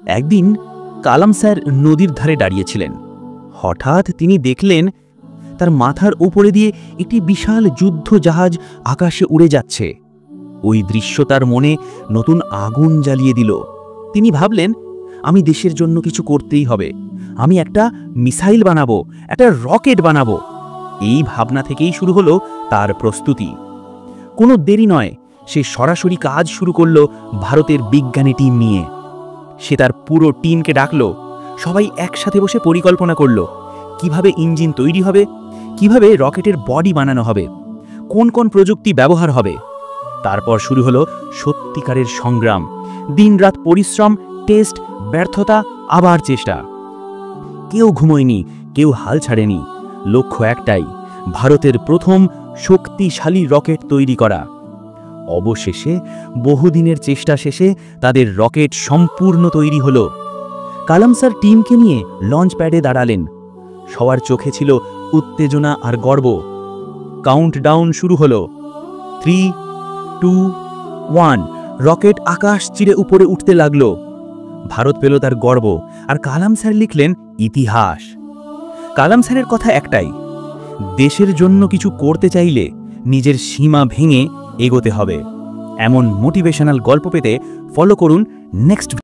একদিন কালাম স্যার নদীর ধারে দাঁড়িয়েছিলেন। হঠাৎ তিনি দেখলেন তার মাথার উপরে দিয়ে একটি বিশাল যুদ্ধ জাহাজ আকাশে উড়ে যাচ্ছে। ওই দৃশ্য তার মনে নতুন আগুন জ্বালিয়ে দিল। তিনি ভাবলেন, আমি দেশের জন্য কিছু করতেই হবে। আমি একটা মিসাইল বানাবো, একটা রকেট বানাবো। এই ভাবনা থেকেই শুরু হলো তার প্রস্তুতি। কোনো দেরি নয়, সে সরাসরি কাজ শুরু করল ভারতের বিজ্ঞানী টিম নিয়ে। সে তার পুরো টিমকে ডাকল। সবাই একসাথে বসে পরিকল্পনা করল কিভাবে ইঞ্জিন তৈরি হবে, কিভাবে রকেটের বডি বানানো হবে, কোন কোন প্রযুক্তি ব্যবহার হবে। তারপর শুরু হলো সত্যিকারের সংগ্রাম। দিনরাত পরিশ্রম, টেস্ট, ব্যর্থতা, আবার চেষ্টা। কেউ ঘুমোয়নি, কেউ হাল ছাড়েনি। লক্ষ্য একটাই, ভারতের প্রথম শক্তিশালী রকেট তৈরি করা। অবশেষে বহুদিনের চেষ্টা শেষে তাদের রকেট সম্পূর্ণ তৈরি হলো। কালাম স্যার টিমকে নিয়ে লঞ্চ প্যাডে দাঁড়ালেন। সবার চোখে ছিল উত্তেজনা আর গর্ব। কাউন্টডাউন শুরু হলো। 3, 2, 1। রকেট আকাশ চিরে উপরে উঠতে লাগলো। ভারত পেল তার গর্ব, আর কালাম স্যার লিখলেন ইতিহাস। কালাম স্যারের কথা একটাই, দেশের জন্য কিছু করতে চাইলে নিজের সীমা ভেঙে এগোতে হবে। এমন মোটিভেশনাল গল্প পেতে ফলো করুন নেক্সট